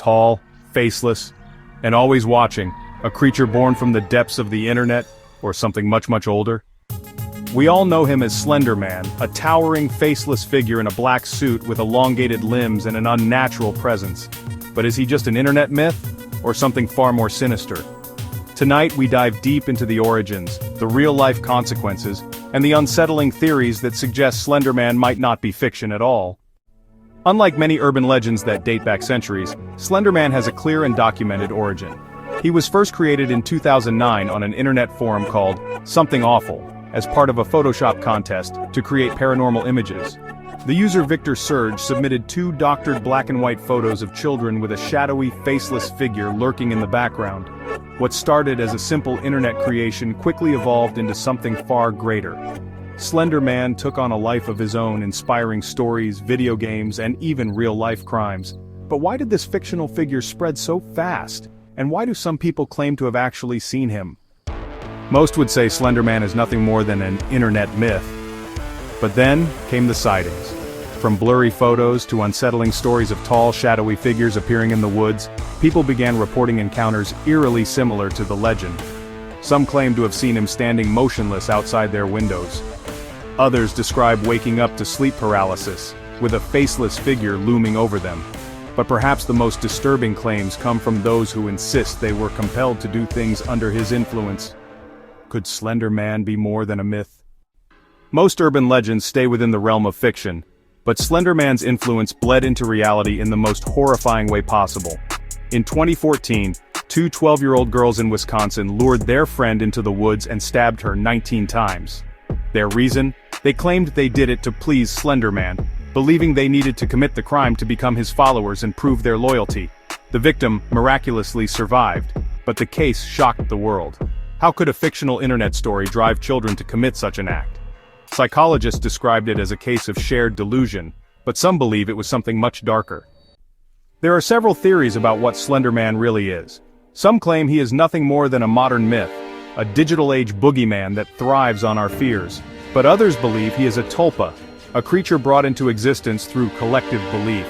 tall, faceless, and always watching, a creature born from the depths of the internet, or something much older? We all know him as Slender Man, a towering, faceless figure in a black suit with elongated limbs and an unnatural presence. But is he just an internet myth, or something far more sinister? Tonight we dive deep into the origins, the real-life consequences, and the unsettling theories that suggest Slender Man might not be fiction at all. Unlike many urban legends that date back centuries, Slender Man has a clear and documented origin. He was first created in 2009 on an internet forum called Something Awful, as part of a Photoshop contest to create paranormal images. The user Victor Surge submitted 2 doctored black and white photos of children with a shadowy, faceless figure lurking in the background. What started as a simple internet creation quickly evolved into something far greater. Slender Man took on a life of his own, inspiring stories, video games, and even real-life crimes. But why did this fictional figure spread so fast? And why do some people claim to have actually seen him? Most would say Slender Man is nothing more than an internet myth. But then came the sightings. From blurry photos to unsettling stories of tall, shadowy figures appearing in the woods, people began reporting encounters eerily similar to the legend. Some claimed to have seen him standing motionless outside their windows. Others describe waking up to sleep paralysis, with a faceless figure looming over them. But perhaps the most disturbing claims come from those who insist they were compelled to do things under his influence. Could Slender Man be more than a myth? Most urban legends stay within the realm of fiction, but Slender Man's influence bled into reality in the most horrifying way possible. In 2014, 2 12-year-old girls in Wisconsin lured their friend into the woods and stabbed her 19 times. Their reason? They claimed they did it to please Slender Man, believing they needed to commit the crime to become his followers and prove their loyalty. The victim miraculously survived, but the case shocked the world. How could a fictional internet story drive children to commit such an act? Psychologists described it as a case of shared delusion, but some believe it was something much darker. There are several theories about what Slender Man really is. Some claim he is nothing more than a modern myth, a digital-age boogeyman that thrives on our fears. But others believe he is a tulpa, a creature brought into existence through collective belief.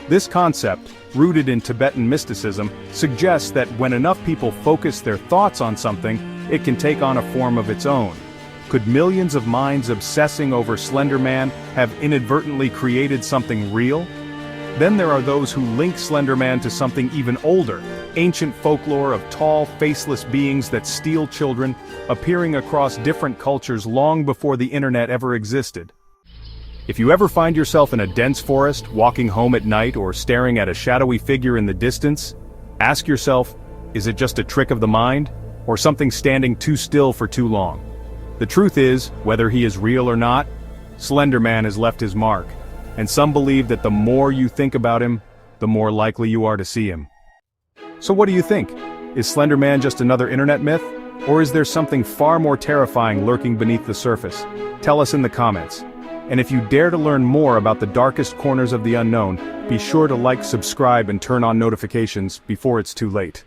This concept, rooted in Tibetan mysticism, suggests that when enough people focus their thoughts on something, it can take on a form of its own. Could millions of minds obsessing over Slender Man have inadvertently created something real? Then there are those who link Slender Man to something even older, ancient folklore of tall, faceless beings that steal children, appearing across different cultures long before the internet ever existed. If you ever find yourself in a dense forest, walking home at night, or staring at a shadowy figure in the distance, ask yourself, is it just a trick of the mind, or something standing too still for too long? The truth is, whether he is real or not, Slender Man has left his mark, and some believe that the more you think about him, the more likely you are to see him. So what do you think? Is Slender Man just another internet myth, or is there something far more terrifying lurking beneath the surface? Tell us in the comments. And if you dare to learn more about the darkest corners of the unknown, be sure to like, subscribe, and turn on notifications before it's too late.